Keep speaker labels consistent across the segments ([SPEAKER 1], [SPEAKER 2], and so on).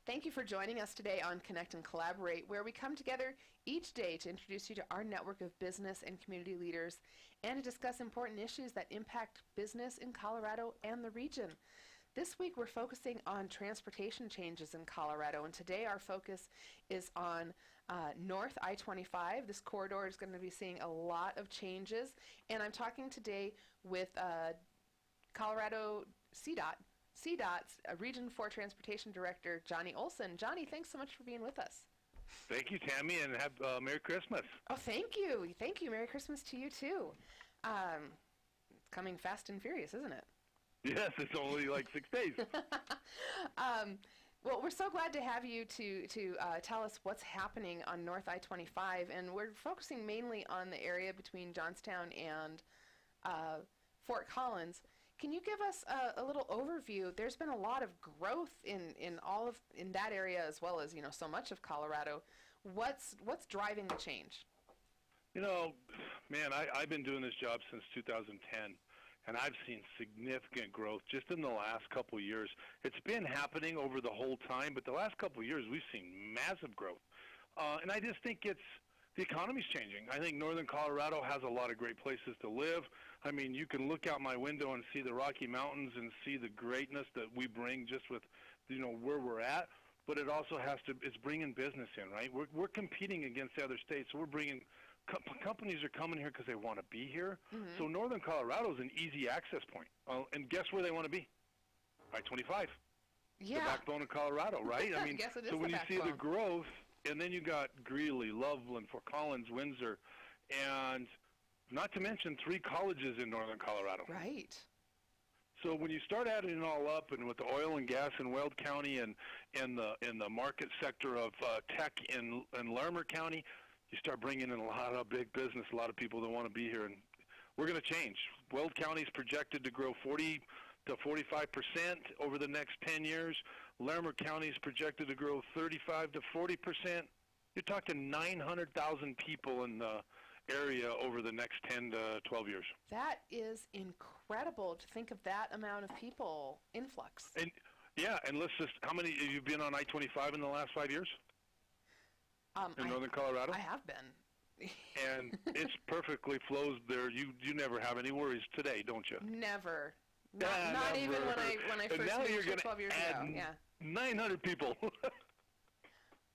[SPEAKER 1] Thank you for joining us today on Connect and Collaborate, where we come together each day to introduce you to our network of business and community leaders and to discuss important issues that impact business in Colorado and the region. This week we're focusing on transportation changes in Colorado, and today our focus is on North I-25. This corridor is going to be seeing a lot of changes, and I'm talking today with Colorado CDOT's Region 4 Transportation Director, Johnny Olson. Johnny, thanks so much for being with us.
[SPEAKER 2] Thank you, Tammy, and have Merry Christmas.
[SPEAKER 1] Oh, thank you. Thank you. Merry Christmas to you, too. It's coming fast and furious, isn't it?
[SPEAKER 2] Yes, it's only like 6 days.
[SPEAKER 1] Well, we're so glad to have you to tell us what's happening on North I-25, and we're focusing mainly on the area between Johnstown and Fort Collins. Can you give us a little overview? There's been a lot of growth in that area, as well as so much of Colorado. What's driving the change?
[SPEAKER 2] Man, I've been doing this job since 2010, and I've seen significant growth just in the last couple of years. It's been happening over the whole time, but the last couple of years we've seen massive growth, and I just think the economy's changing. I think northern Colorado has a lot of great places to live. I mean, you can look out my window and see the Rocky Mountains and see the greatness that we bring just with, where we're at. But it also it's bringing business in, right? We're competing against the other states. So we're bringing, companies are coming here because they want to be here. Mm-hmm. So northern Colorado is an easy access point. And guess where they want to be? I-25.
[SPEAKER 1] Yeah.
[SPEAKER 2] The backbone of Colorado, right? I mean,
[SPEAKER 1] guess it is
[SPEAKER 2] so when you see the
[SPEAKER 1] backbone.
[SPEAKER 2] growth, and then you got Greeley, Loveland, Fort Collins, Windsor, and not to mention 3 colleges in northern Colorado.
[SPEAKER 1] Right.
[SPEAKER 2] So when you start adding it all up, and with the oil and gas in Weld County and the market sector of tech in Larimer County, you start bringing in a lot of big business, a lot of people that want to be here, and we're going to change. Weld County is projected to grow 40 to 45% over the next 10 years. Larimer County is projected to grow 35 to 40%. You're talking 900,000 people in the area over the next 10 to 12 years.
[SPEAKER 1] That is incredible to think of that amount of people influx.
[SPEAKER 2] And yeah, and let's just, how many have you been on I-25 in the last 5 years? In northern Colorado?
[SPEAKER 1] I have been.
[SPEAKER 2] And it's perfectly flows there. You never have any worries today, don't you?
[SPEAKER 1] Never. Not even when I first moved here 12 years ago. Yeah.
[SPEAKER 2] 900 people.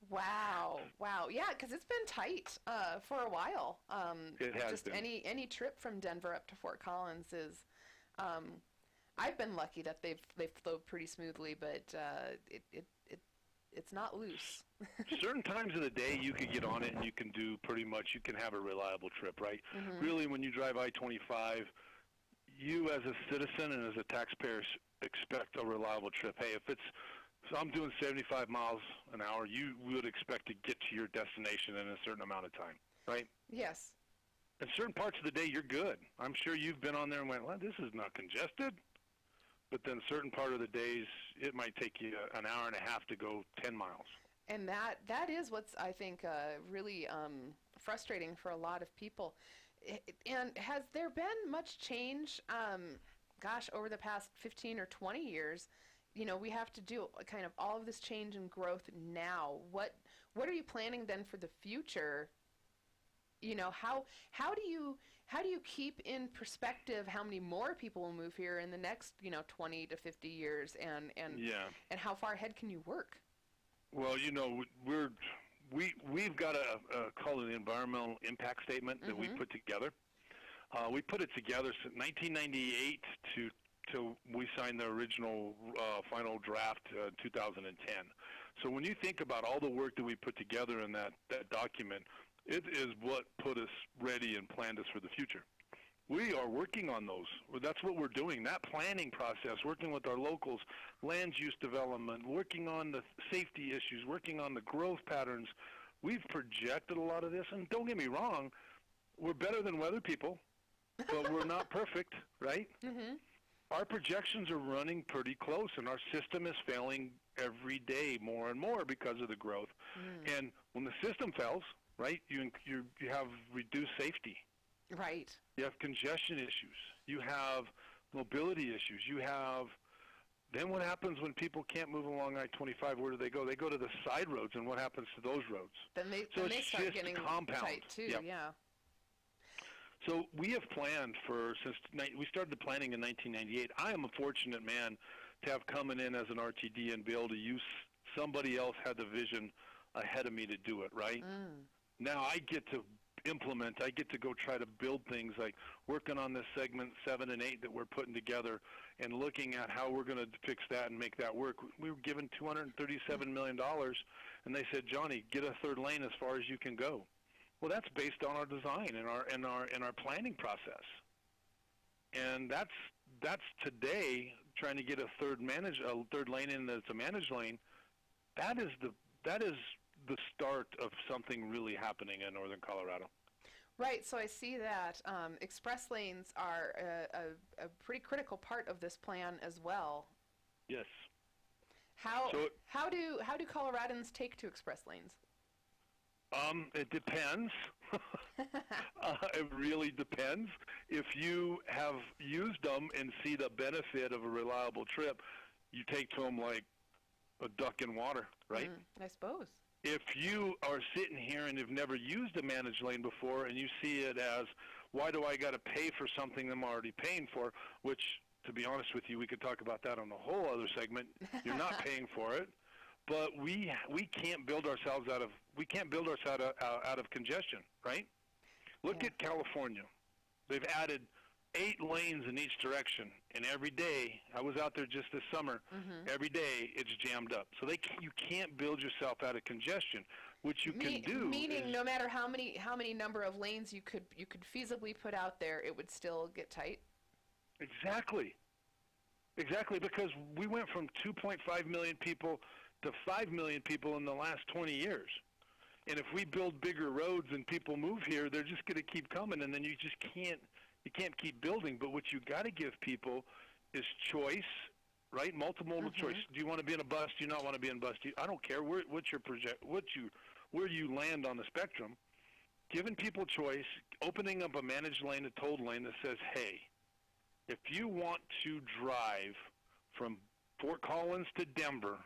[SPEAKER 1] Wow. Yeah, because it's been tight for a while.
[SPEAKER 2] It has
[SPEAKER 1] just
[SPEAKER 2] been.
[SPEAKER 1] Any trip from Denver up to Fort Collins is. I've been lucky that they've flowed pretty smoothly, but it's not loose.
[SPEAKER 2] Certain times of the day you could get on it and you can do pretty much. You can have a reliable trip, right? Mm-hmm. Really, when you drive I-25, you as a citizen and as a taxpayer expect a reliable trip. Hey, so I'm doing 75 miles an hour, you would expect to get to your destination in a certain amount of time, right?
[SPEAKER 1] Yes.
[SPEAKER 2] In certain parts of the day, you're good. I'm sure you've been on there and went, well, this is not congested. But then certain part of the days, it might take you an hour and a half to go 10 miles. And
[SPEAKER 1] that is what's, I think, really frustrating for a lot of people. And has there been much change, over the past 15 or 20 years? We have to do kind of all of this change and growth now. What are you planning then for the future? How do you keep in perspective how many more people will move here in the next 20 to 50 years, and how far ahead can you work?
[SPEAKER 2] Well, we've got a call it an environmental impact statement that we put together. We put it together since 1998 till we signed the original final draft 2010. So when you think about all the work that we put together in that document, it is what put us ready and planned us for the future. We are working on those. That's what we're doing, that planning process, working with our locals, land use development, working on the safety issues, working on the growth patterns. We've projected a lot of this, and don't get me wrong, we're better than weather people, but we're not perfect, right? Mm-hmm. Our projections are running pretty close, and our system is failing every day more and more because of the growth. And when the system fails, right, you have reduced safety.
[SPEAKER 1] Right.
[SPEAKER 2] You have congestion issues. You have mobility issues. You have Then what happens when people can't move along I-25? Where do they go? They go to the side roads, and what happens to those roads?
[SPEAKER 1] Then they start getting tight too.
[SPEAKER 2] Yep.
[SPEAKER 1] Yeah.
[SPEAKER 2] So we have planned since we started the planning in 1998. I am a fortunate man to have coming in as an RTD and be able to use somebody else had the vision ahead of me to do it, right? Now I get to implement, I get to go try to build things like working on this segment 7 and 8 that we're putting together and looking at how we're going to fix that and make that work. We were given $237 million, and they said, Johnny, get a third lane as far as you can go. Well, that's based on our design and our planning process. And that's today trying to get a third lane in that's a managed lane. That is the start of something really happening in northern Colorado.
[SPEAKER 1] Right, so I see that express lanes are a pretty critical part of this plan as well.
[SPEAKER 2] Yes.
[SPEAKER 1] How do Coloradans take to express lanes?
[SPEAKER 2] It depends. It really depends. If you have used them and see the benefit of a reliable trip, you take to them like a duck in water, right?
[SPEAKER 1] I suppose.
[SPEAKER 2] If you are sitting here and have never used a managed lane before and you see it as, why do I got to pay for something I'm already paying for, which, to be honest with you, we could talk about that on a whole other segment. You're not paying for it. But we can't build ourselves out of congestion, right? Look at California. They've added 8 lanes in each direction, and every day, I was out there just this summer, every day it's jammed up. So you can't build yourself out of congestion. What you can do
[SPEAKER 1] meaning no matter how many number of lanes you could feasibly put out there, it would still get tight.
[SPEAKER 2] Exactly, because we went from 2.5 million people to 5 million people in the last 20 years. And if we build bigger roads and people move here, they're just going to keep coming, and then you can't keep building. But what you got to give people is choice, right? Multiple choice. Do you want to be in a bus? Do you not want to be in a bus? I don't care where you land on the spectrum. Giving people choice, opening up a managed lane, a tolled lane that says, hey, if you want to drive from Fort Collins to Denver,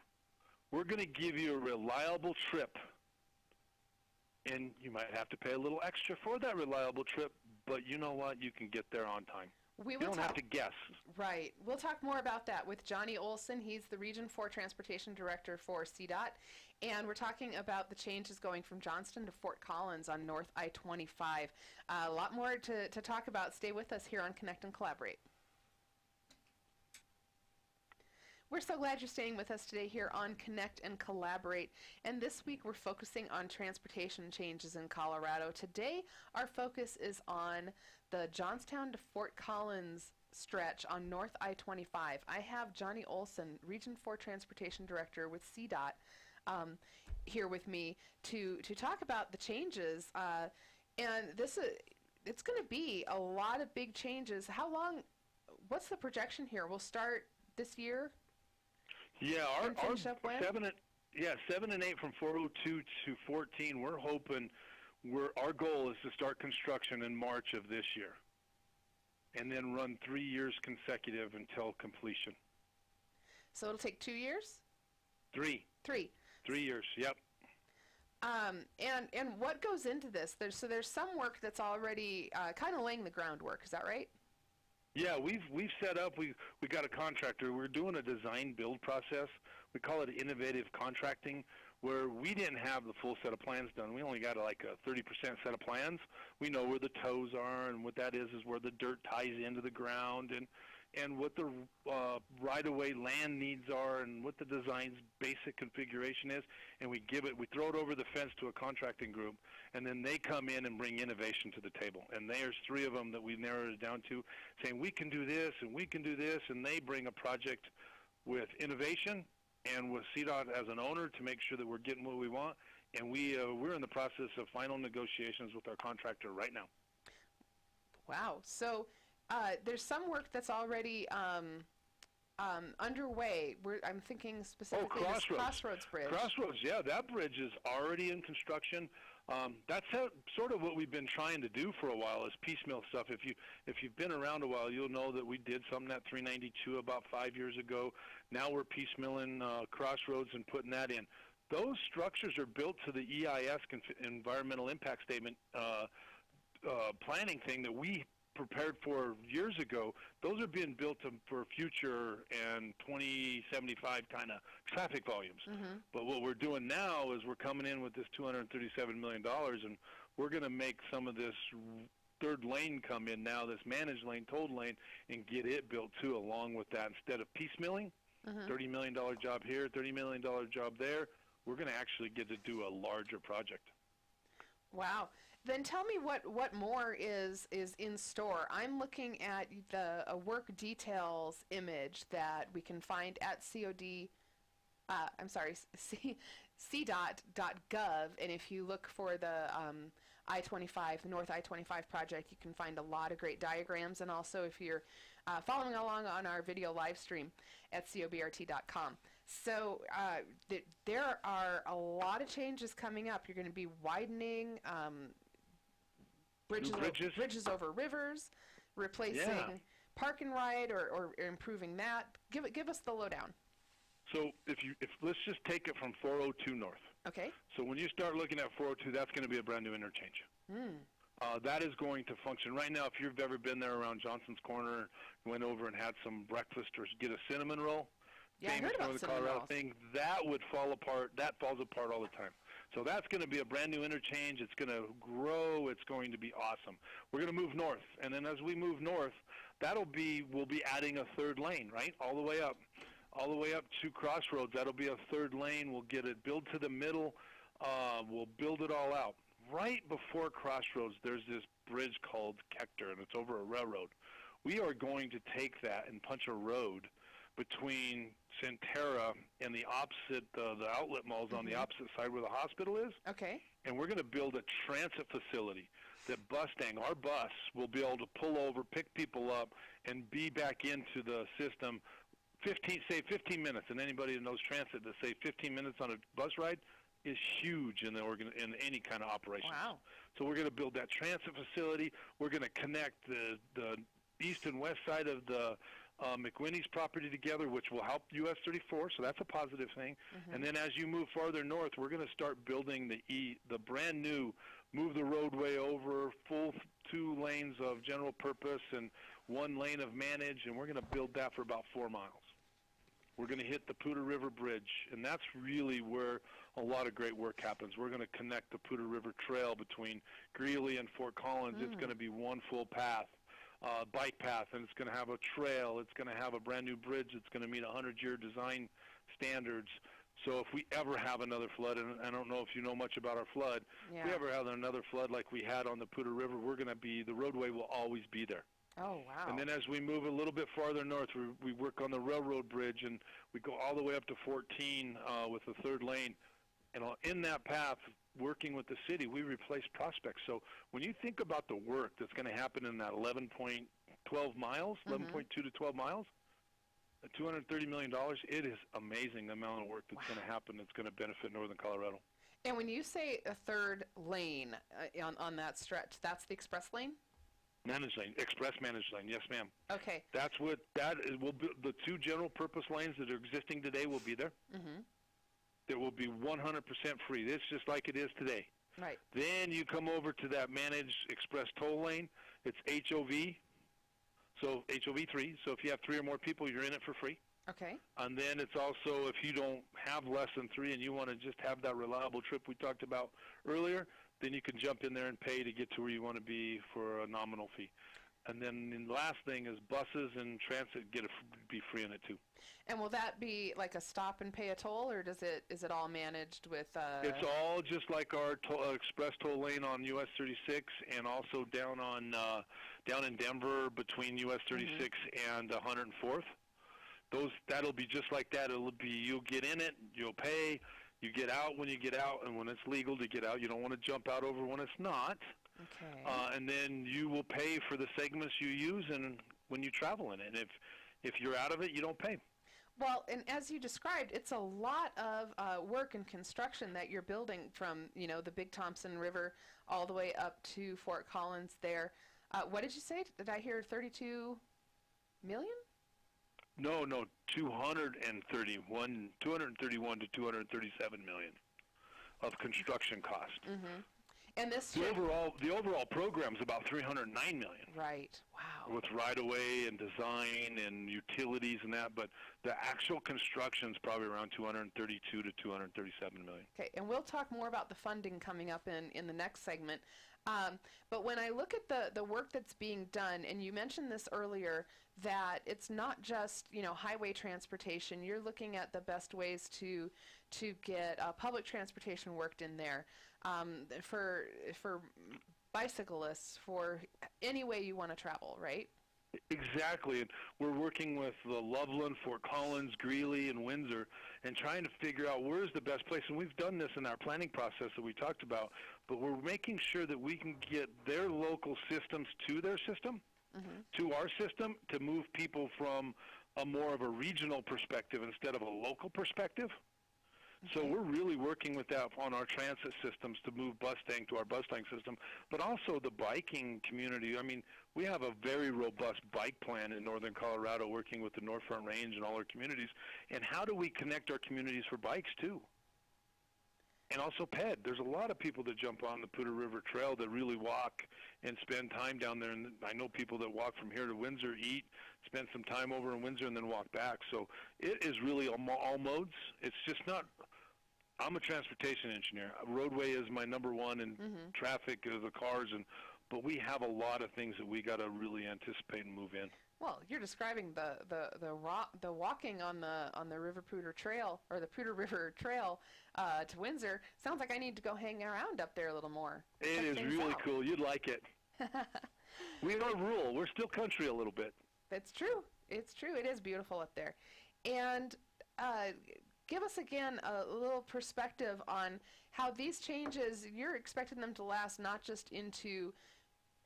[SPEAKER 2] we're going to give you a reliable trip, and you might have to pay a little extra for that reliable trip, but you know what? You can get there on time. You don't have to guess.
[SPEAKER 1] Right. We'll talk more about that with Johnny Olson. He's the Region 4 Transportation Director for CDOT, and we're talking about the changes going from Johnstown to Fort Collins on North I-25. A lot more to talk about. Stay with us here on Connect and Collaborate. We're so glad you're staying with us today here on Connect and Collaborate. And this week we're focusing on transportation changes in Colorado. Today our focus is on the Johnstown to Fort Collins stretch on North I-25. I have Johnny Olson, Region 4 Transportation Director with CDOT, here with me to talk about the changes. And it's going to be a lot of big changes. How long, what's the projection here? We'll start this year?
[SPEAKER 2] Yeah, our 7 and 8 from 402 to 14. We're hoping our goal is to start construction in March of this year, and then run 3 years consecutive until completion.
[SPEAKER 1] So it'll take 2 years?
[SPEAKER 2] 3. 3 years. Yep.
[SPEAKER 1] And what goes into this? There's some work that's already kind of laying the groundwork. Is that right?
[SPEAKER 2] Yeah, we've set up. We got a contractor. We're doing a design build process. We call it innovative contracting, where we didn't have the full set of plans done. We only got like a 30% set of plans. We know where the toes are, and what that is where the dirt ties into the ground, and what the right-of-way land needs are, and what the design's basic configuration is, and we throw it over the fence to a contracting group, and then they come in and bring innovation to the table. And there's 3 of them that we've narrowed it down to, saying we can do this and we can do this, and they bring a project with innovation and with CDOT as an owner to make sure that we're getting what we want. And we're in the process of final negotiations with our contractor right now.
[SPEAKER 1] Wow. So there's some work that's already underway. I'm thinking specifically this Crossroads Bridge.
[SPEAKER 2] Crossroads, yeah, that bridge is already in construction. That's sort of what we've been trying to do for a while is piecemeal stuff. If you've been around a while, you'll know that we did something at 392 about 5 years ago. Now we're piecemealing Crossroads and putting that in. Those structures are built to the EIS, environmental impact statement planning thing that we prepared for years ago. Those are being built for future and 2075 kind of traffic volumes. But what we're doing now is we're coming in with this $237 million, and we're going to make some of this third lane come in now, this managed lane, tolled lane, and get it built too along with that. Instead of piecemealing, $30 million job here, $30 million job there, we're going to actually get to do a larger project.
[SPEAKER 1] Wow. Then tell me what more is in store. I'm looking at a work details image that we can find at CDOT.gov, and if you look for the I-25, the North I-25 project, you can find a lot of great diagrams, and also if you're following along on our video live stream at cobrt.com. So there are a lot of changes coming up. You're going to be widening bridges over rivers, replacing park and ride or improving that. Give us the lowdown.
[SPEAKER 2] So if let's just take it from 402 north.
[SPEAKER 1] Okay.
[SPEAKER 2] So when you start looking at 402, that's going to be a brand new interchange. That is going to function. Right now, if you've ever been there around Johnson's Corner, went over and had some breakfast or get a cinnamon roll, famous Northern Colorado thing, that would fall apart. That falls apart all the time. So that's going to be a brand new interchange. It's going to grow. It's going to be awesome. We're going to move north, and then as we move north, we'll be adding a third lane, right, all the way up to Crossroads. That'll be a third lane. We'll get it built to the middle. We'll build it all out. Right before Crossroads, there's this bridge called Kector, and it's over a railroad. We are going to take that and punch a road between Centera and the opposite, the outlet malls on the opposite side where the hospital is.
[SPEAKER 1] Okay.
[SPEAKER 2] And we're going to build a transit facility that our bus will be able to pull over, pick people up, and be back into the system 15 minutes. And anybody that knows transit, to say 15 minutes on a bus ride is huge in any kind of operation.
[SPEAKER 1] Wow. So
[SPEAKER 2] we're going to build that transit facility. We're going to connect the east and west side of the McWhinney's property together, which will help US 34, so that's a positive thing. And then as you move farther north, we're going to start building the brand new, move the roadway over, full 2 lanes of general purpose and 1 lane of managed, and we're going to build that for about 4 miles. We're going to hit the Poudre River Bridge, and that's really where a lot of great work happens. We're going to connect the Poudre River Trail between Greeley and Fort Collins. It's going to be one full path. Bike path, and it's going to have a trail. It's going to have a brand new bridge. It's going to meet 100-year design standards. So if we ever have another flood, and I don't know if you know much about our flood, if we ever have another flood like we had on the Poudre River, the roadway will always be there.
[SPEAKER 1] Oh, wow.
[SPEAKER 2] And then as we move a little bit farther north, we work on the railroad bridge, and we go all the way up to 14 with the third lane. And in that path, working with the city, we replace prospects. So when you think about the work that's going to happen in that 11.12 miles, 11.2 to 12 miles, $230 million, it is amazing the amount of work that's going to happen that's going to benefit Northern Colorado.
[SPEAKER 1] And when you say a third lane on that stretch, that's the express lane?
[SPEAKER 2] Managed lane, express managed lane, yes, ma'am.
[SPEAKER 1] Okay.
[SPEAKER 2] Will be the 2 general purpose lanes that are existing today will be there. It will be 100% free. It's just like it is today.
[SPEAKER 1] Right.
[SPEAKER 2] Then you come over to that managed express toll lane. It's HOV, so HOV3. So if you have 3 or more people, you're in it for free.
[SPEAKER 1] Okay.
[SPEAKER 2] And then it's also, if you don't have less than 3 and you want to just have that reliable trip we talked about earlier, then you can jump in there and pay to get to where you want to be for a nominal fee. And then the last thing is buses and transit be free in it too.
[SPEAKER 1] And will that be like a stop and pay a toll, or is it all managed with?
[SPEAKER 2] It's all just like our express toll lane on US 36, and also down in Denver between US 36 and 104th. That'll be just like that. You'll get in it, you'll pay, you get out when you get out, and when it's legal to get out, you don't want to jump out over when it's not. Okay. And then you will pay for the segments you use and when you travel in it. And if you're out of it, you don't pay.
[SPEAKER 1] Well, and as you described, it's a lot of work and construction that you're building from, the Big Thompson River all the way up to Fort Collins there. What did you say? Did I hear 32 million?
[SPEAKER 2] No, 231 to 237 million of construction cost.
[SPEAKER 1] Mm-hmm. And this
[SPEAKER 2] the overall program's about 309 million.
[SPEAKER 1] Right. Wow.
[SPEAKER 2] With right-of-way and design and utilities and that, but the actual construction's probably around 232 to 237 million.
[SPEAKER 1] Okay, and we'll talk more about the funding coming up in the next segment. But when I look at the work that's being done, and you mentioned this earlier, that it's not just highway transportation. You're looking at the best ways to get public transportation worked in there, for bicyclists, for any way you want to travel, right?
[SPEAKER 2] Exactly, and we're working with Loveland, Fort Collins, Greeley, and Windsor, and trying to figure out where's the best place. And we've done this in our planning process that we talked about, but we're making sure that we can get their local systems to their system, to our system, to move people from a more of a regional perspective instead of a local perspective. So we're really working with that on our transit systems to move Bustang to our Bustang system, but also the biking community. I mean, we have a very robust bike plan in northern Colorado, working with the North Front Range and all our communities. And how do we connect our communities for bikes too? And also PED. There's a lot of people that jump on the Poudre River Trail that really walk and spend time down there. And I know people that walk from here to Windsor, eat, spend some time over in Windsor, and then walk back. So it is really all modes. It's just not... I'm a transportation engineer. Roadway is my number one, and traffic is the cars, but we have a lot of things that we got to really anticipate and move in.
[SPEAKER 1] Well, you're describing the walking on the River Poudre Trail, or the Poudre River Trail to Windsor. Sounds like I need to go hang around up there a little more.
[SPEAKER 2] It is really cool. You'd like it. We are rural. We're still country a little bit.
[SPEAKER 1] That's true. It's true. It is beautiful up there. And give us again a little perspective on how these changes, you're expecting them to last not just into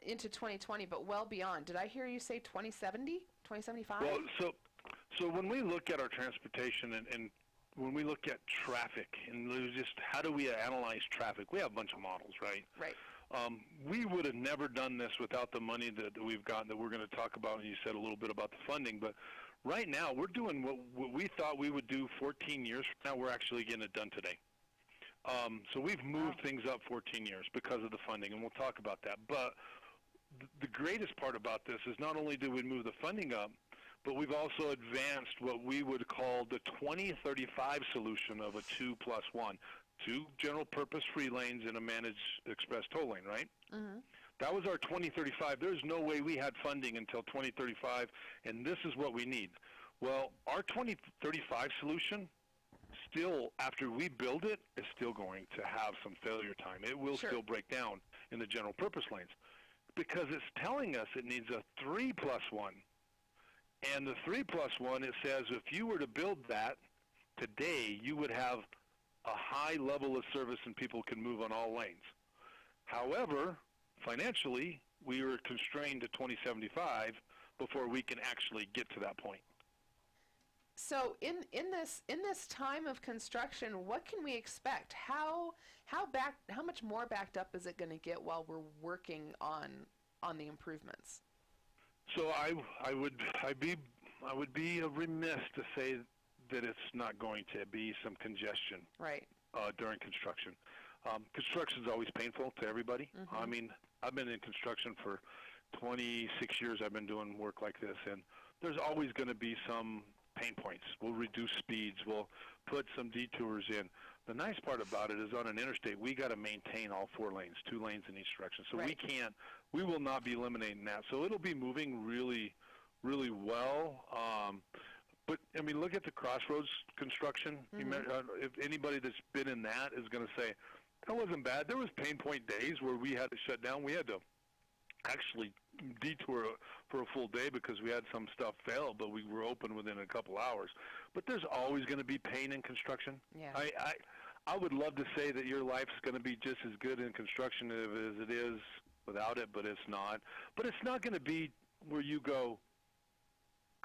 [SPEAKER 1] 2020, but well beyond. Did I hear you say 2070, 2075?
[SPEAKER 2] Well, so when we look at our transportation and when we look at traffic and just how do we analyze traffic, we have a bunch of models, right?
[SPEAKER 1] Right.
[SPEAKER 2] We would have never done this without the money that we've gotten, that we're going to talk about, and you said a little bit about the funding, but right now, we're doing what we thought we would do 14 years from now. We're actually getting it done today. So we've moved things up 14 years because of the funding, and we'll talk about that. But the greatest part about this is not only do we move the funding up, but we've also advanced what we would call the 2035 solution of a 2+1, 2 general-purpose free lanes and a managed express toll lane, right? Mm-hmm. That was our 2035. There's no way we had funding until 2035, and this is what we need. Well, our 2035 solution, still, after we build it, is still going to have some failure time. It will still break down in the general purpose lanes because it's telling us it needs a 3+1. And the 3+1, it says if you were to build that today, you would have a high level of service and people can move on all lanes. However, financially, we are constrained to 2075 before we can actually get to that point.
[SPEAKER 1] So in this time of construction, what can we expect? How much more backed up is it going to get while we're working on the improvements?
[SPEAKER 2] So I would be remiss to say that it's not going to be some congestion during construction. Construction is always painful to everybody. I mean, I've been in construction for 26 years. I've been doing work like this, and there's always going to be some pain points. We'll reduce speeds. We'll put some detours in. The nice part about it is on an interstate, we got to maintain all 4 lanes, 2 lanes in each direction. So we will not be eliminating that. So it'll be moving really, really well. But, I mean, look at the Crossroads construction. If anybody that's been in that is going to say, that wasn't bad. There was pain point days where we had to shut down. We had to actually detour for a full day because we had some stuff fail, but we were open within a couple hours. But there's always going to be pain in construction.
[SPEAKER 1] Yeah.
[SPEAKER 2] I would love to say that your life's going to be just as good in construction as it is without it, but it's not. But it's not going to be where you go,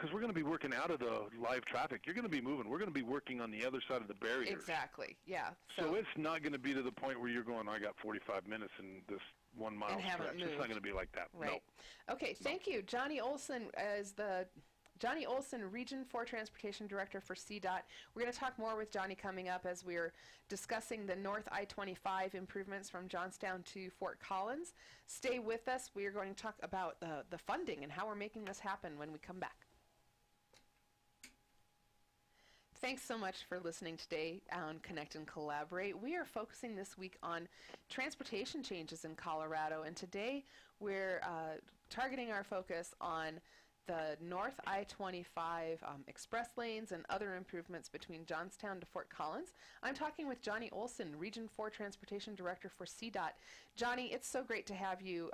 [SPEAKER 2] because we're going to be working out of the live traffic. You're going to be moving. We're going to be working on the other side of the barriers.
[SPEAKER 1] Exactly, yeah.
[SPEAKER 2] So it's not going to be to the point where you're going, I got 45 minutes in this 1 mile stretch.
[SPEAKER 1] Moved.
[SPEAKER 2] It's not going to be like that.
[SPEAKER 1] Right.
[SPEAKER 2] No.
[SPEAKER 1] Okay, thank you. Johnny Olson is Johnny Olson, Region 4 Transportation Director for CDOT. We're going to talk more with Johnny coming up as we're discussing the North I-25 improvements from Johnstown to Fort Collins. Stay with us. We are going to talk about the funding and how we're making this happen when we come back. Thanks so much for listening today on Connect and Collaborate. We are focusing this week on transportation changes in Colorado, and today we're targeting our focus on the North I-25 express lanes and other improvements between Johnstown to Fort Collins. I'm talking with Johnny Olson, Region 4 Transportation Director for CDOT. Johnny, it's so great to have you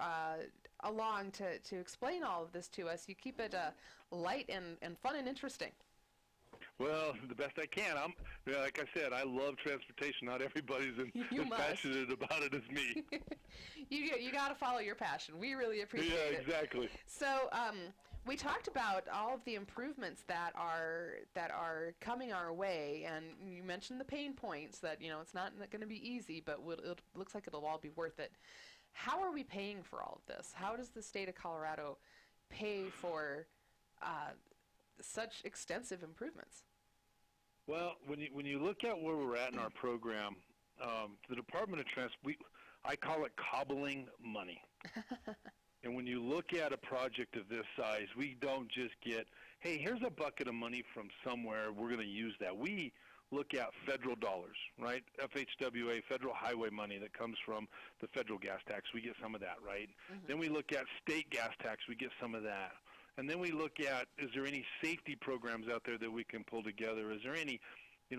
[SPEAKER 1] along to explain all of this to us. You keep it light and fun and interesting.
[SPEAKER 2] Well, the best I can. Like I said, I love transportation. Not everybody's as passionate about it as me.
[SPEAKER 1] You got to follow your passion. We really appreciate it.
[SPEAKER 2] Yeah, exactly.
[SPEAKER 1] So we talked about all of the improvements that are coming our way, and you mentioned the pain points that it's not going to be easy, but it looks like it'll all be worth it. How are we paying for all of this? How does the state of Colorado pay for such extensive improvements?
[SPEAKER 2] Well, when you look at where we're at in our program, the Department of I call it cobbling money. And when you look at a project of this size, we don't just get, hey, here's a bucket of money from somewhere, we're going to use that. We look at federal dollars, right? FHWA, federal highway money that comes from the federal gas tax. We get some of that, right? Mm-hmm. Then we look at state gas tax. We get some of that. And then we look at, is there any safety programs out there that we can pull together? Is there any,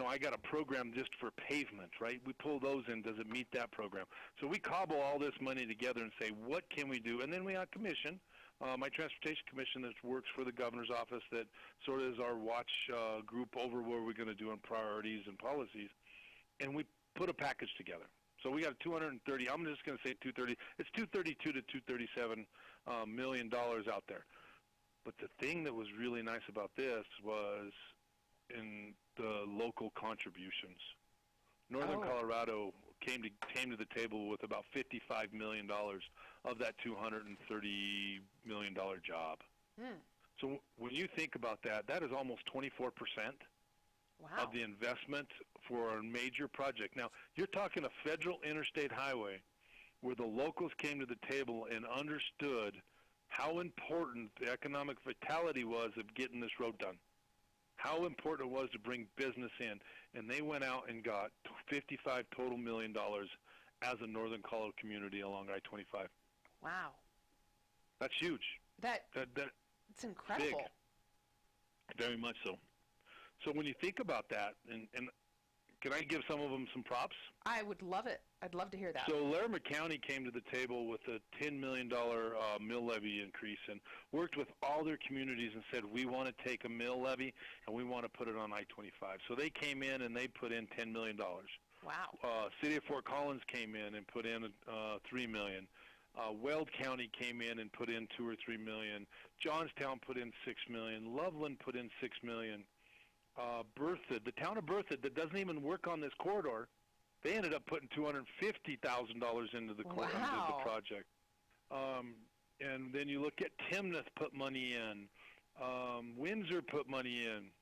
[SPEAKER 2] I got a program just for pavement, right? We pull those in. Does it meet that program? So we cobble all this money together and say, what can we do? And then we have commission, my transportation commission that works for the governor's office that sort of is our watch group over what we're going to do on priorities and policies. And we put a package together. So we got 230, I'm just going to say 230. It's $232 to $237 million out there. But the thing that was really nice about this was in the local contributions. Northern Colorado came to the table with about $55 million of that $230 million job. So when you think about that, that is almost 24% of the investment for a major project. Now, you're talking a federal interstate highway where the locals came to the table and understood how important the economic vitality was of getting this road done, how important it was to bring business in. And they went out and got $55 total million as a Northern Colorado community along I-25.
[SPEAKER 1] Wow.
[SPEAKER 2] That's huge.
[SPEAKER 1] It's incredible.
[SPEAKER 2] Big. Very much so. So when you think about that, and can I give some of them some props?
[SPEAKER 1] I would love it. I'd love to hear that.
[SPEAKER 2] So Larimer County came to the table with a $10 million mill levy increase and worked with all their communities and said, we want to take a mill levy and we want to put it on I-25. So they came in and they put in $10 million.
[SPEAKER 1] Wow.
[SPEAKER 2] City of Fort Collins came in and put in $3 million. Weld County came in and put in $2 or $3 million. Johnstown put in $6 million. Loveland put in $6 million. Berthoud, the town of Berthoud that doesn't even work on this corridor, they ended up putting $250,000 into the corridor, into the project. And then you look at Timnath put money in. Windsor put money in.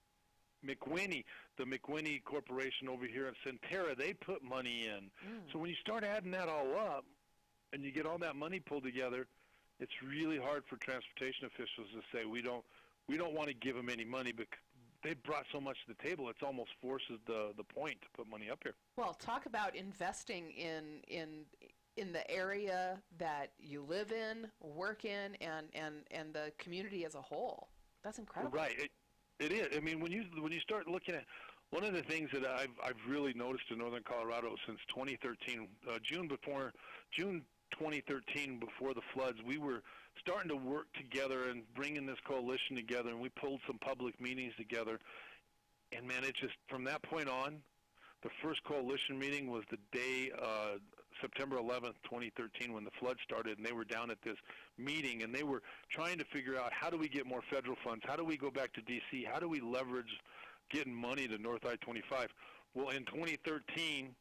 [SPEAKER 2] McWhinney, the McWhinney Corporation over here at Centerra, they put money in. So when you start adding that all up and you get all that money pulled together, it's really hard for transportation officials to say we don't want to give them any money because they brought so much to the table, it's almost forces the point to put money up here. Well,
[SPEAKER 1] talk about investing in the area that you live in, work in, and the community as a whole. That's incredible.
[SPEAKER 2] Right. It is. I mean, when you start looking at one of the things that I've really noticed in Northern Colorado since 2013, June 2013, before the floods, we were starting to work together and bringing this coalition together, and we pulled some public meetings together. And man, it just, from that point on, the first coalition meeting was the day September 11th, 2013, when the flood started, and they were down at this meeting, and they were trying to figure out, how do we get more federal funds? How do we go back to D.C.? How do we leverage getting money to North I-25? Well, in 2013,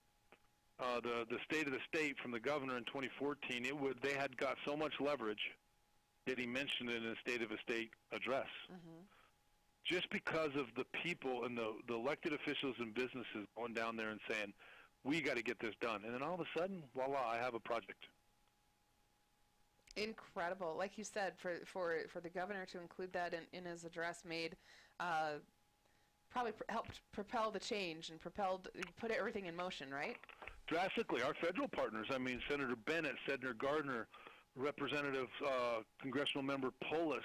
[SPEAKER 2] the state of the state from the governor in 2014, they had got so much leverage that he mentioned it in a State of the State address. Just because of the people and the elected officials and businesses going down there and saying, we got to get this done. And then all of a sudden, voila, I have a project.
[SPEAKER 1] Incredible. Like you said, for the governor to include that in his address made probably helped propel the change and put everything in motion, right?
[SPEAKER 2] Drastically. Our federal partners, I mean, Senator Bennett, Senator Gardner, Representative Congressional Member Polis,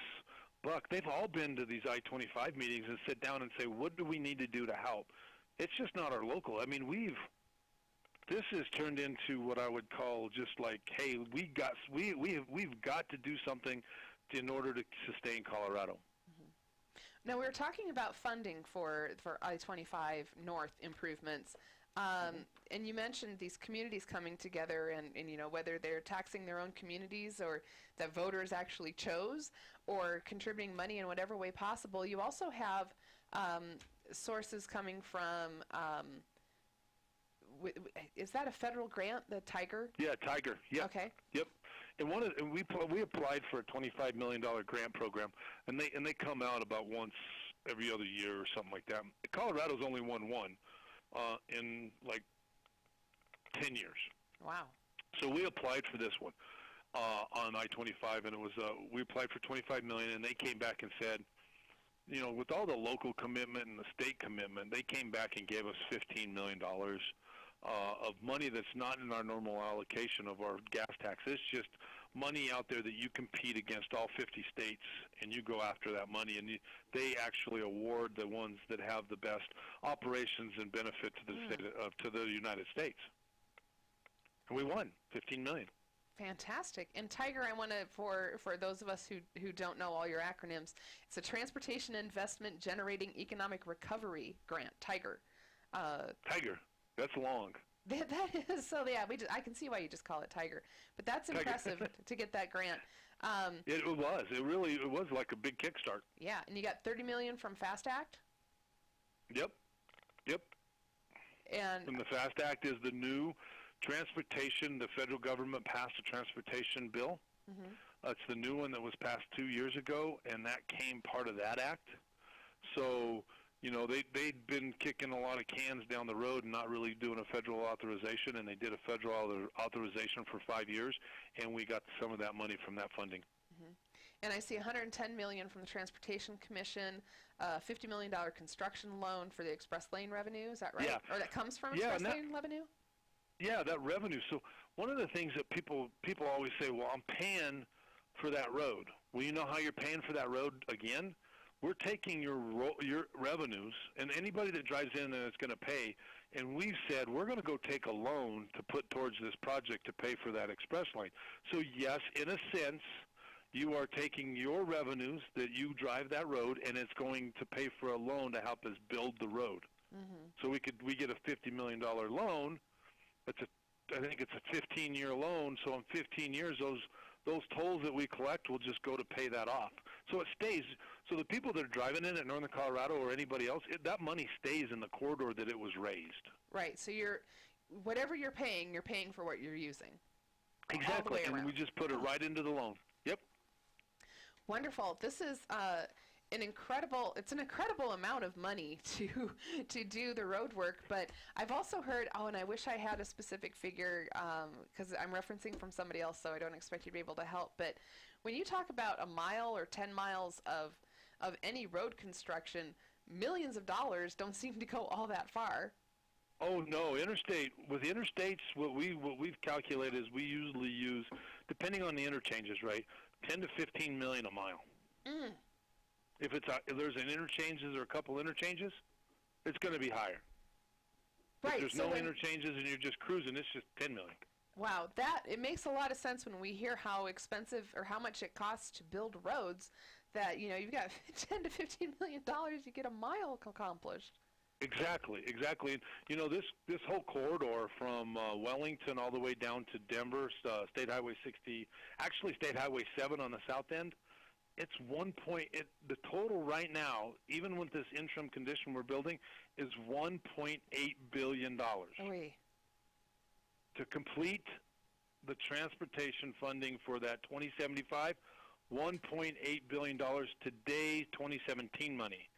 [SPEAKER 2] Buck, they've all been to these I-25 meetings and sit down and say, what do we need to do to help? It's just not our local. I mean, this has turned into what I would call just like, hey, we've got to do something in order to sustain Colorado.
[SPEAKER 1] Now, we were talking about funding for I-25 North improvements. And you mentioned these communities coming together and you know, whether they're taxing their own communities or that voters actually chose or contributing money in whatever way possible. You also have sources coming from, is that a federal grant, the Tiger?
[SPEAKER 2] Yeah, Tiger. Yep.
[SPEAKER 1] Okay.
[SPEAKER 2] Yep. And we applied for a $25 million grant program, and they come out about once every other year or something like that. Colorado's only won one in like 10 years.
[SPEAKER 1] Wow.
[SPEAKER 2] So we applied for this one on I-25, and it was we applied for $25 million, and they came back and said, you know, with all the local commitment and the state commitment, they came back and gave us $15 million of money that's not in our normal allocation of our gas tax. It's just money out there that you compete against all 50 states, and you go after that money, and they actually award the ones that have the best operations and benefit to the state to the United States. And we won $15 million.
[SPEAKER 1] Fantastic. And Tiger, I want to, for those of us who don't know all your acronyms, it's a Transportation Investment Generating Economic Recovery Grant, Tiger.
[SPEAKER 2] Tiger. That's long.
[SPEAKER 1] That is, so yeah, I can see why you just call it Tiger. But that's impressive to get that grant.
[SPEAKER 2] It was. It was like a big kickstart.
[SPEAKER 1] Yeah, and you got $30 million from FAST Act?
[SPEAKER 2] Yep. And the FAST Act is the new transportation. The federal government passed a transportation bill. It's the new one that was passed 2 years ago, and that came part of that act. So, you know, they'd been kicking a lot of cans down the road and not really doing a federal authorization, and they did a federal authorization for 5 years, and we got some of that money from that funding.
[SPEAKER 1] And I see $110 million from the Transportation Commission, $50 million construction loan for the express lane revenue. Is that right?
[SPEAKER 2] Yeah.
[SPEAKER 1] Or that comes from express lane revenue?
[SPEAKER 2] Yeah, that revenue. So one of the things that people always say, well, I'm paying for that road. Well, you know how you're paying for that road again? We're taking your revenues, and anybody that drives in and is going to pay, and we've said we're going to go take a loan to put towards this project to pay for that express lane. So yes, in a sense, you are taking your revenues that you drive that road, and it's going to pay for a loan to help us build the road. So we get a $50 million loan. I think it's a 15-year loan. So in 15 years, those tolls that we collect will just go to pay that off. So it stays. So the people that are driving in at Northern Colorado or anybody else, that money stays in the corridor that it was raised.
[SPEAKER 1] Right. So whatever you're paying for what you're using.
[SPEAKER 2] Exactly. And we just put it right into the loan. Yep.
[SPEAKER 1] Wonderful. This is an incredible amount of money to do the road work, but I've also heard, and I wish I had a specific figure because I'm referencing from somebody else, so I don't expect you to be able to help, but when you talk about a mile or 10 miles of any road construction, millions of dollars don't seem to go all that far.
[SPEAKER 2] Oh no, with the interstates, what we've calculated is we usually use, depending on the interchanges, right, 10 to 15 million a mile. If there's an interchanges or a couple interchanges, it's going to be higher.
[SPEAKER 1] Right.
[SPEAKER 2] If there's no interchanges and you're just cruising, it's just 10 million.
[SPEAKER 1] Wow, it makes a lot of sense when we hear how expensive or how much it costs to build roads. That, you know, you've got $10 to $15 million, you get a mile accomplished.
[SPEAKER 2] Exactly. And, you know, this whole corridor from Wellington all the way down to Denver, State Highway 60, actually State Highway 7 on the south end, it's the total right now, even with this interim condition we're building, is $1.8 billion.
[SPEAKER 1] Oui.
[SPEAKER 2] To complete the transportation funding for that 2075, $1.8 billion today's 2017 money.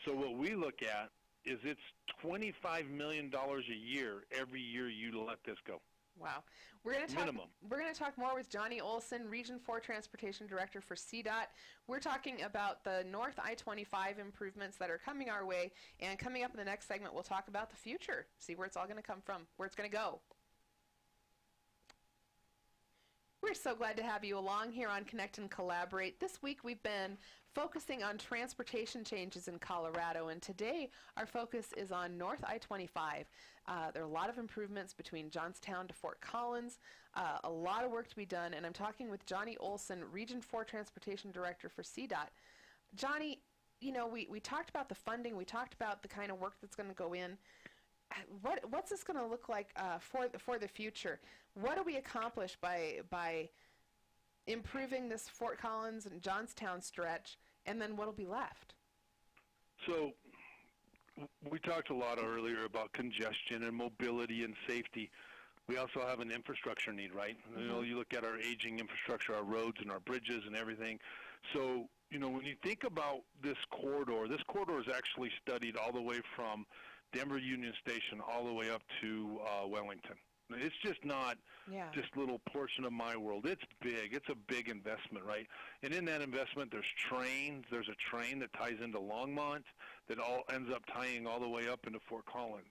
[SPEAKER 2] So what we look at is it's $25 million a year every year you let this go.
[SPEAKER 1] Wow. We're going to talk
[SPEAKER 2] Minimum.
[SPEAKER 1] We're going to talk more with Johnny Olson, Region 4 Transportation Director for CDOT. We're talking about the North I-25 improvements that are coming our way, and coming up in the next segment we'll talk about the future, see where it's all going to come from, where it's going to go. We're so glad to have you along here on Connect and Collaborate. This week we've been focusing on transportation changes in Colorado, and today our focus is on North I-25. There are a lot of improvements between Johnstown to Fort Collins, a lot of work to be done, and I'm talking with Johnny Olson, Region 4 Transportation Director for CDOT. Johnny, you know, we talked about the funding, we talked about the kind of work that's going to go in. What's this going to look like for the future? What do we accomplish by improving this Fort Collins and Johnstown stretch, and then what'll be left?
[SPEAKER 2] So we talked a lot earlier about congestion and mobility and safety. We also have an infrastructure need, right? Mm-hmm. You know, you look at our aging infrastructure, our roads and our bridges and everything. So, you know, when you think about this corridor is actually studied all the way from Denver Union Station all the way up to Wellington. It's just not just a little portion of my world. It's big. It's a big investment, right? And in that investment, there's trains. There's a train that ties into Longmont that all ends up tying all the way up into Fort Collins.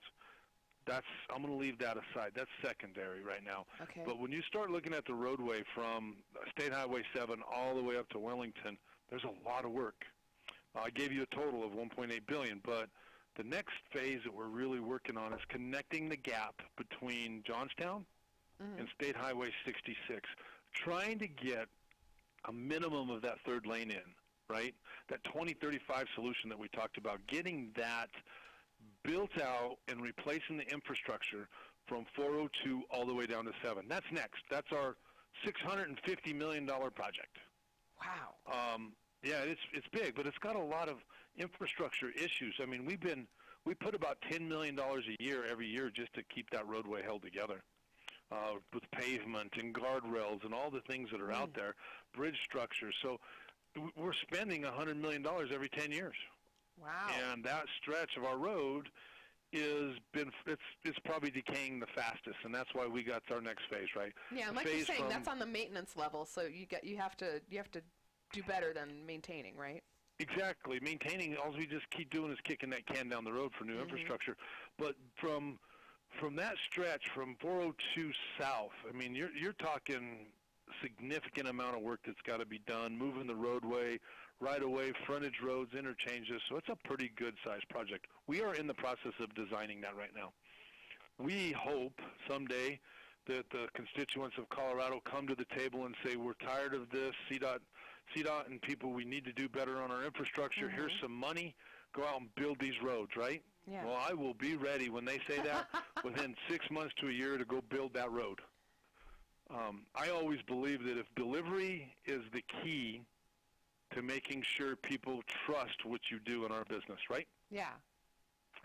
[SPEAKER 2] I'm going to leave that aside. That's secondary right now.
[SPEAKER 1] Okay.
[SPEAKER 2] But when you start looking at the roadway from State Highway 7 all the way up to Wellington, there's a lot of work. I gave you a total of $1.8 billion, but the next phase that we're really working on is connecting the gap between Johnstown and State Highway 66, trying to get a minimum of that third lane in, right? That 2035 solution that we talked about, getting that built out and replacing the infrastructure from 402 all the way down to 7. That's next. That's our $650 million project.
[SPEAKER 1] Wow.
[SPEAKER 2] Yeah, it's big, but it's got a lot of infrastructure issues. I mean, we put about $10 million a year every year just to keep that roadway held together, with pavement and guardrails and all the things that are out there, bridge structures. So we're spending $100 million every 10 years.
[SPEAKER 1] Wow.
[SPEAKER 2] And that stretch of our road it's probably decaying the fastest, and that's why we got our next phase, right?
[SPEAKER 1] Yeah, and like you're saying, that's on the maintenance level, so you have to do better than maintaining, right?
[SPEAKER 2] Exactly. Maintaining, all we just keep doing is kicking that can down the road for new infrastructure. But from that stretch, from 402 south, I mean, you're talking significant amount of work that's got to be done, moving the roadway, right-of-way, frontage roads, interchanges. So it's a pretty good-sized project. We are in the process of designing that right now. We hope someday that the constituents of Colorado come to the table and say, we're tired of this, CDOT and people, we need to do better on our infrastructure. Here's some money. Go out and build these roads, right?
[SPEAKER 1] Yeah.
[SPEAKER 2] Well, I will be ready when they say that within 6 months to a year to go build that road. I always believe that if delivery is the key to making sure people trust what you do in our business, right?
[SPEAKER 1] Yeah.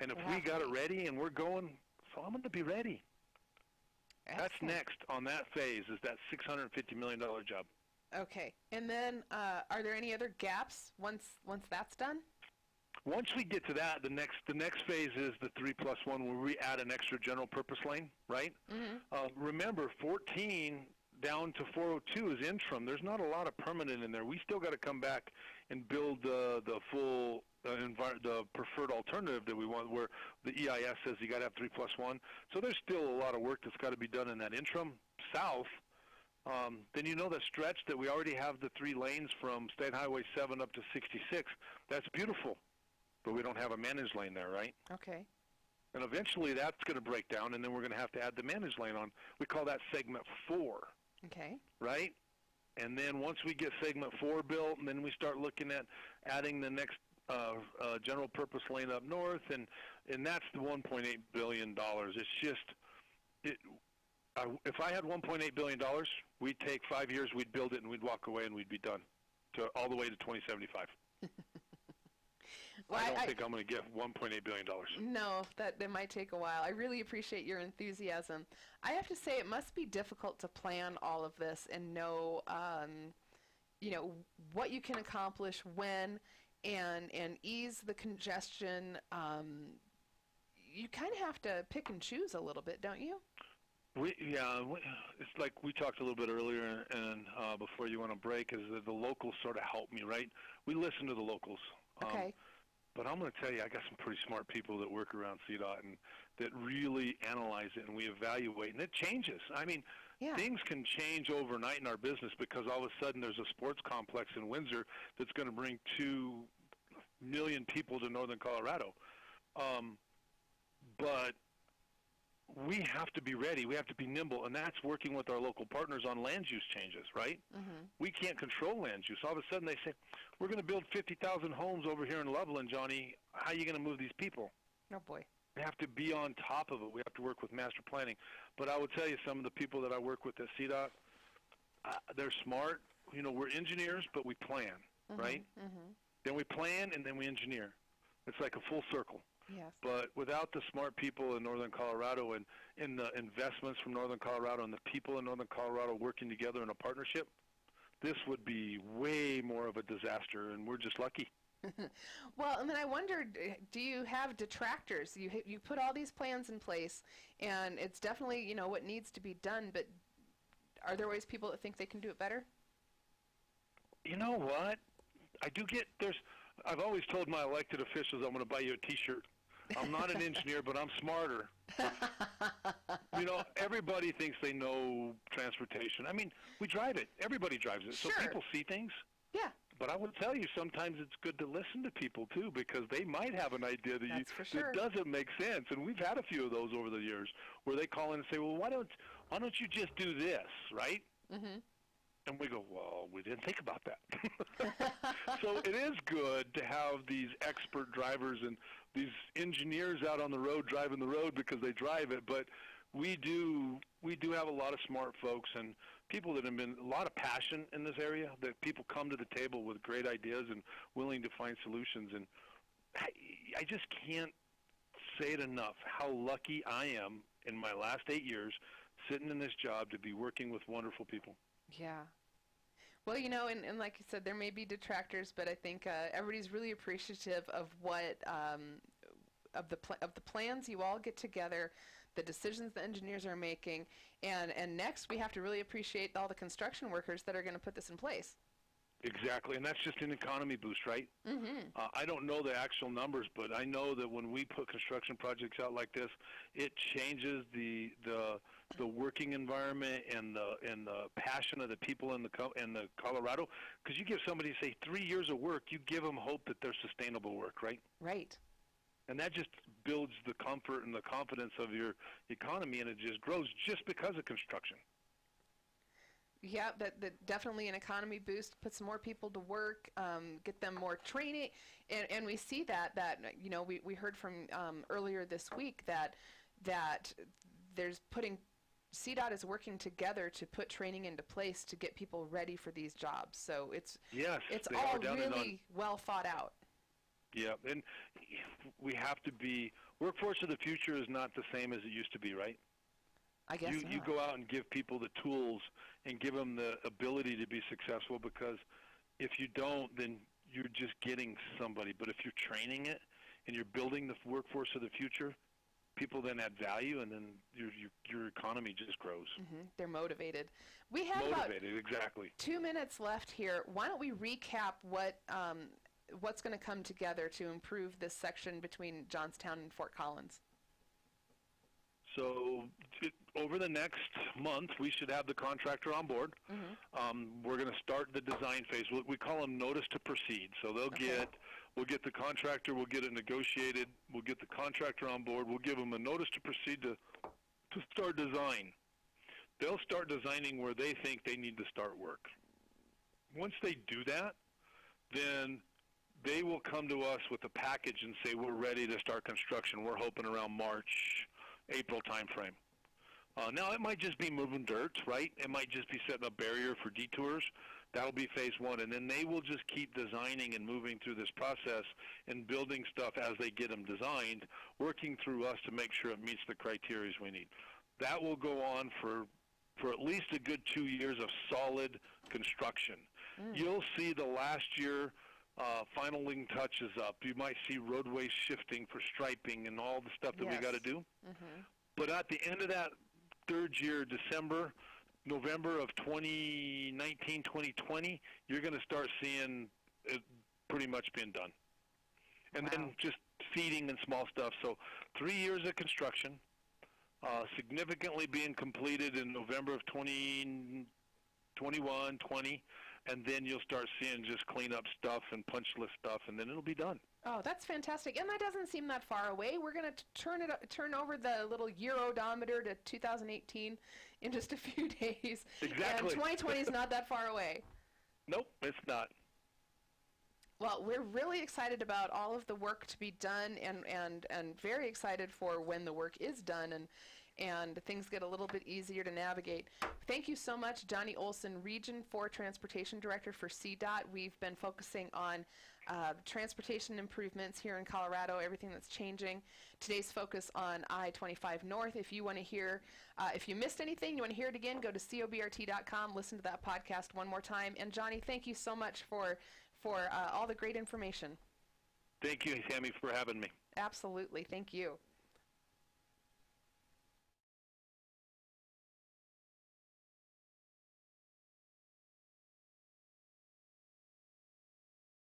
[SPEAKER 2] And if we got it ready and we're going, so I'm going to be ready.
[SPEAKER 1] Excellent.
[SPEAKER 2] That's next on that phase is that $650 million job.
[SPEAKER 1] Okay. And then are there any other gaps once that's done?
[SPEAKER 2] Once we get to that, the next phase is the 3+1 where we add an extra general purpose lane, right? Remember, 14 down to 402 is interim. There's not a lot of permanent in there. We still got to come back and build the full the preferred alternative that we want, where the EIS says you got to have 3+1. So there's still a lot of work that's got to be done in that interim. South, then you know the stretch that we already have the 3 lanes from State Highway 7 up to 66. That's beautiful, but we don't have a managed lane there, right?
[SPEAKER 1] Okay.
[SPEAKER 2] And eventually that's going to break down, and then we're going to have to add the managed lane on. We call that segment 4.
[SPEAKER 1] Okay.
[SPEAKER 2] Right? And then once we get segment 4 built, and then we start looking at adding the next general purpose lane up north, and that's the $1.8 billion. It's just, if I had $1.8 billion, we'd take 5 years, we'd build it, and we'd walk away, and we'd be done all the way to 2075.
[SPEAKER 1] Well,
[SPEAKER 2] I don't think I'm going to get $1.8 billion.
[SPEAKER 1] No, that might take a while. I really appreciate your enthusiasm. I have to say it must be difficult to plan all of this and know, what you can accomplish when and ease the congestion. You kind of have to pick and choose a little bit, don't you?
[SPEAKER 2] It's like we talked a little bit earlier, and before you went on break, is that the locals sort of help me, right? We listen to the locals.
[SPEAKER 1] Okay.
[SPEAKER 2] But I'm going to tell you, I got some pretty smart people that work around CDOT and that really analyze it, and we evaluate, and it changes. I mean, things can change overnight in our business because all of a sudden there's a sports complex in Windsor that's going to bring 2 million people to northern Colorado. But we have to be ready. We have to be nimble, and that's working with our local partners on land use changes, right? Mm-hmm. We can't control land use. All of a sudden they say, we're going to build 50,000 homes over here in Loveland, Johnny. How are you going to move these people?
[SPEAKER 1] Oh, boy.
[SPEAKER 2] We have to be on top of it. We have to work with master planning. But I will tell you, some of the people that I work with at CDOT, they're smart. We're engineers, but we plan, right? Mm-hmm. Then we plan, and then we engineer. It's like a full circle.
[SPEAKER 1] Yes.
[SPEAKER 2] But without the smart people in northern Colorado and in the investments from northern Colorado and the people in northern Colorado working together in a partnership, this would be way more of a disaster, and we're just lucky.
[SPEAKER 1] Well, and then I wondered, do you have detractors? You put all these plans in place, and it's definitely, what needs to be done, but are there always people that think they can do it better?
[SPEAKER 2] You know what? I've always told my elected officials I'm going to buy you a T-shirt. I'm not an engineer, but I'm smarter. Everybody thinks they know transportation. I mean, we drive it. Everybody drives it.
[SPEAKER 1] Sure.
[SPEAKER 2] So people see things.
[SPEAKER 1] Yeah.
[SPEAKER 2] But I would tell you sometimes it's good to listen to people, too, because they might have an idea that doesn't make sense. And we've had a few of those over the years where they call in and say, well, why don't you just do this, right? Mm-hmm. And we go, well, we didn't think about that. So it is good to have these expert drivers and these engineers out on the road driving the road because they drive it. But we do have a lot of smart folks and people that have been a lot of passion in this area, that people come to the table with great ideas and willing to find solutions. And I just can't say it enough how lucky I am in my last 8 years sitting in this job to be working with wonderful people.
[SPEAKER 1] Yeah. Well, and like you said, there may be detractors, but I think everybody's really appreciative of what of the plans you all get together, the decisions the engineers are making, and next we have to really appreciate all the construction workers that are going to put this in place.
[SPEAKER 2] Exactly, and that's just an economy boost, right? Mm-hmm. I don't know the actual numbers, but I know that when we put construction projects out like this, it changes the working environment and the passion of the people in the Colorado. Because you give somebody, say, 3 years of work, you give them hope that there's sustainable work, right?
[SPEAKER 1] Right. And
[SPEAKER 2] that just builds the comfort and the confidence of your economy, and it just grows just because of construction.
[SPEAKER 1] Yeah, that definitely an economy boost, put some more people to work, get them more training, and we see that we heard from earlier this week that there's CDOT is working together to put training into place to get people ready for these jobs. So it's all really well thought out.
[SPEAKER 2] Yeah, and we have to be, workforce of the future is not the same as it used to be, right?
[SPEAKER 1] I guess
[SPEAKER 2] you go out and give people the tools and give them the ability to be successful, because if you don't, then you're just getting somebody. But if you're training it and you're building the workforce of the future, people then add value, and then your economy just grows.
[SPEAKER 1] Mm-hmm. They're motivated. We have
[SPEAKER 2] exactly
[SPEAKER 1] 2 minutes left here. Why don't we recap what's going to come together to improve this section between Johnstown and Fort Collins?
[SPEAKER 2] So over the next month, we should have the contractor on board. Mm-hmm. We're going to start the design phase. We call them notice to proceed. So we'll get the contractor, we'll get it negotiated, we'll get the contractor on board, we'll give them a notice to proceed to start design. They'll start designing where they think they need to start work. Once they do that, then they will come to us with a package and say, we're ready to start construction. We're hoping around March, April timeframe. Now, it might just be moving dirt, right? It might just be setting a barrier for detours. That'll be phase one. And then they will just keep designing and moving through this process and building stuff as they get them designed, working through us to make sure it meets the criteria we need. That will go on for at least a good 2 years of solid construction. You'll see the last year finaling touches up. You might see roadways shifting for striping and all the stuff that we got to do. But at the end of that third year, November of 2019, 2020, you're going to start seeing it pretty much being done. And then just feeding and small stuff. So 3 years of construction, significantly being completed in November of 2021, 20, and then you'll start seeing just cleanup stuff and punch list stuff, and then it'll be done.
[SPEAKER 1] Oh, that's fantastic. And that doesn't seem that far away. We're going to turn over the little Euro-odometer to 2018 in just a few days.
[SPEAKER 2] Exactly.
[SPEAKER 1] And 2020 is not that far away.
[SPEAKER 2] Nope, it's not.
[SPEAKER 1] Well, we're really excited about all of the work to be done, and very excited for when the work is done and things get a little bit easier to navigate. Thank you so much, Johnny Olson, Region 4 Transportation Director for CDOT. We've been focusing on transportation improvements here in Colorado, everything that's changing. Today's focus on I-25 North. If you want to hear, if you missed anything, you want to hear it again, go to cobrt.com, listen to that podcast one more time. And Johnny, thank you so much for all the great information.
[SPEAKER 2] Thank you, Tammy, for having me.
[SPEAKER 1] Absolutely. Thank you.